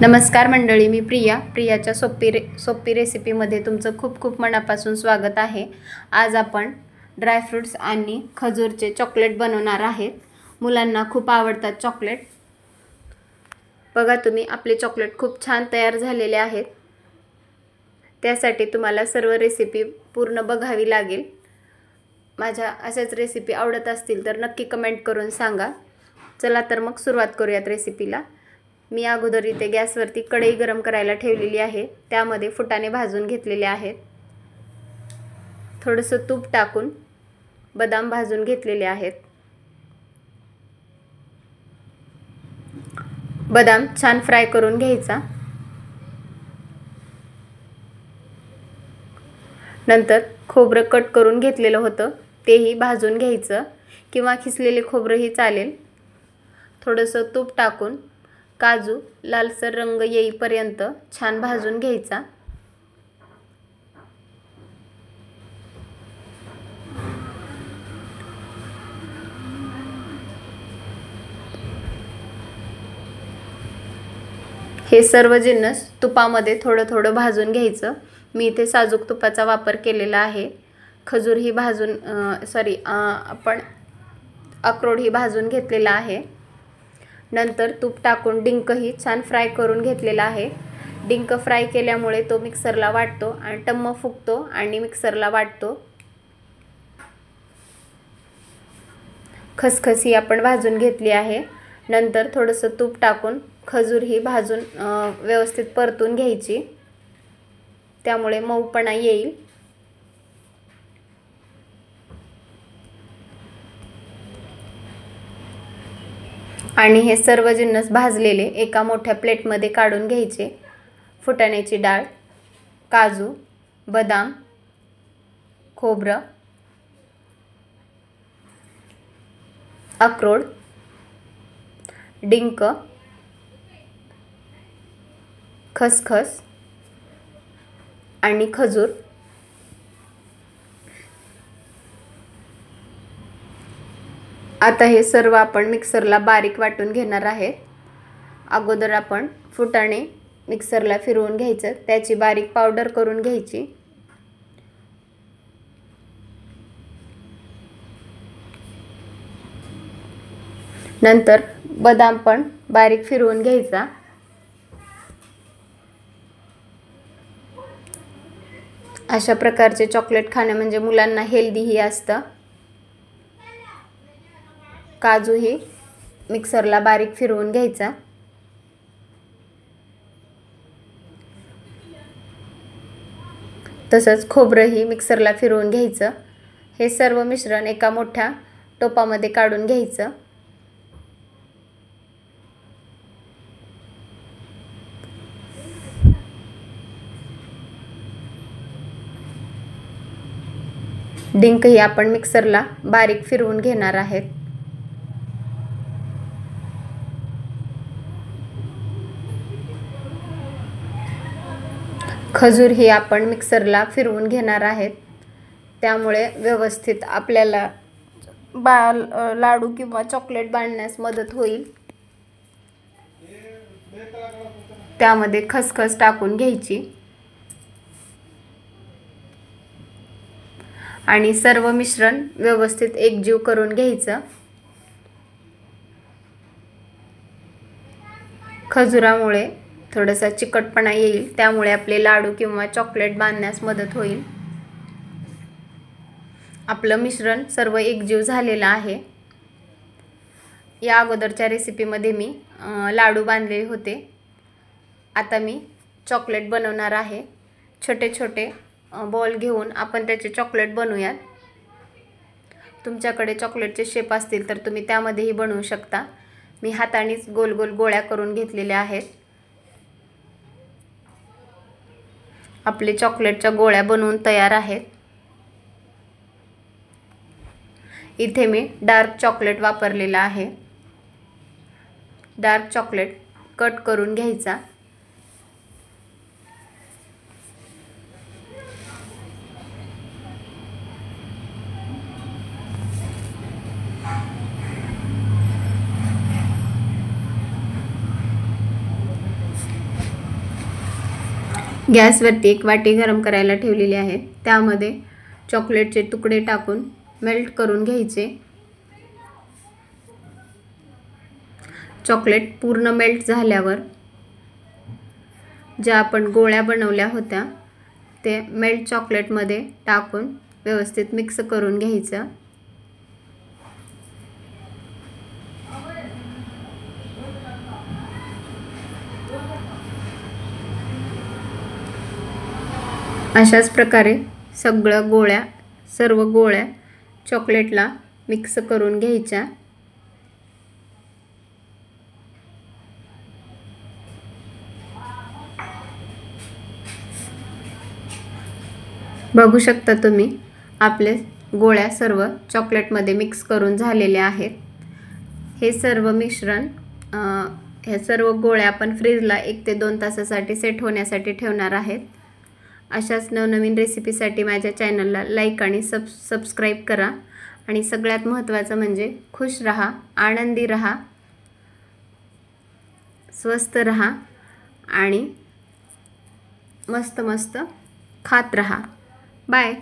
नमस्कार मंडळी, मी प्रियाच्या सोपी रेसिपीमध्ये तुमचं खूप खूप मनापासून स्वागत आहे। आज आपण ड्रायफ्रुट्स आणि खजूरचे चॉकलेट बनवणार आहेत। मुलांना खूप आवडतात चॉकलेट। बघा तुम्ही, आपले चॉकलेट खूप छान तयार झालेले आहेत। त्यासाठी तुम्हाला सर्व रेसिपी पूर्ण बघावी लागेल। माझ्या अशाच रेसिपी आवडत असतील तर नक्की कमेंट करून सांगा। चला तर मग सुरुवात करूयात रेसिपीला। मी अगोदर इथे गॅसवरती कढई गरम करायला ठेवलेली आहे। त्यामध्ये फुटाणे भाजून घेतलेले आहेत। थोडंसं तूप टाकून बदाम भाजून घेतलेले आहेत। बदाम छान फ्राय करून घ्यायचा। नंतर खोबरं कट करून घेतलेलं होतं तेही भाजून घ्यायचं, किंवा खिसलेले खोबरंही चालेल। थोडंसं तूप टाकून काजू लालसर रंग येईपर्यंत छान भाजून घ्यायचा। हे सर्व जिन्नस तुपामध्ये थोडं थोडं भाजून घ्यायचं। मी इथे साजूक तुपाचा वापर केलेला आहे। खजूर ही भाजून आपण अक्रोड ही भाजून घेतलेला आहे। नंतर तूप टाकून डिंकही छान फ्राय करून घेतलेला आहे। डिंक फ्राय केल्यामुळे तो मिक्सरला वाटतो आणि टम्म फुगतो आणि मिक्सरला वाटतो। खसखस ही आपण भाजून घेतली आहे। नंतर थोडंसं तूप टाकून खजूर ही भाजून व्यवस्थित परतून घ्यायची, त्यामुळे मऊपणा येईल। आणि हे सर्व जिन्नस भाजलेले एका मोठ्या प्लेटमध्ये काढून घ्यायचे। फुटाण्याची डाळ, काजू, बदाम, खोबरं, अक्रोड, डिंक, खसखस आणि खजूर आता हे सर्व आपण मिक्सरला बारीक वाटून घेणार आहे। अगोदर आपण फुटाणे मिक्सरला फिरवून घ्यायचं, त्याची बारीक पावडर करून घ्यायची। नंतर बदाम पण बारीक फिरवून घ्यायचा। अशा प्रकारचे चॉकलेट खाणे म्हणजे मुलांना हेल्दी ही असतं। काजू ही मिक्सरला बारीक फिरवून घ्यायचा। तसंच खोबरंही मिक्सरला फिरवून घ्यायचं। हे सर्व मिश्रण एका मोठ्या टोपामध्ये काढून घ्यायचं। डिंक ही आपण मिक्सरला बारीक फिरवून घेणार आहेत। खजूर ही आपण मिक्सरला फिरवून घेणार आहेत, त्यामुळे व्यवस्थित आपल्याला लाडू किंवा चॉकलेट बांधण्यास मदत होईल। त्यामध्ये खसखस टाकून घ्यायची आणि सर्व मिश्रण व्यवस्थित एकजीव करून घ्यायचं। खजुरामुळे थोडासा चिकटपणा येईल, त्यामुळे आपले लाडू किंवा चॉकलेट बांधण्यास मदत होईल। आपलं मिश्रण सर्व एकजीव झालेलं आहे। या अगोदरच्या रेसिपीमध्ये मी लाडू बांधलेले होते। आता मी चॉकलेट बनवणार आहे। छोटे छोटे बॉल घेऊन आपण त्याचे चॉकलेट बनवूयात। तुमच्याकडे चॉकलेटचे शेप असतील तर तुम्ही त्यामध्येही बनवू शकता। मी हातानेच गोल गोल गोळ्या करून घेतलेल्या आहेत। आपले चॉकलेटच्या गोळ्या बनवून तयार आहेत। इथे मी डार्क चॉकलेट वापरलेला आहे। डार्क चॉकलेट कट करून घ्यायचा। गॅसवरती एक वाटी गरम करायला ठेवलेली आहे. त्यामध्ये चॉकलेटचे तुकडे टाकून मेल्ट करून घ्यायचे. चॉकलेट पूर्ण मेल्ट झाल्यावर ज्या आपण गोळ्या बनवल्या होत्या ते मेल्ट चॉकलेटमध्ये टाकून व्यवस्थित मिक्स करून घ्यायचं. अशाच प्रकारे सर्व गोळ्या चॉकलेटला मिक्स करून घ्यायच्या. बघू शकता तुम्ही आपले गोळ्या सर्व चॉकलेटमध्ये मिक्स करून झालेल्या आहेत. हे सर्व मिश्रण ह्या सर्व गोळ्या आपण फ्रीजला 1 ते 2 तासासाठी सेट होण्यासाठी ठेवणार आहेत. अशाच नवनवीन रेसिपीसाठी माझ्या चॅनलला लाईक आणि सबस्क्राईब करा. आणि सगळ्यात महत्त्वाचं म्हणजे खुश रहा, आनंदी रहा, स्वस्थ रहा आणि मस्त मस्त खात रहा. बाय.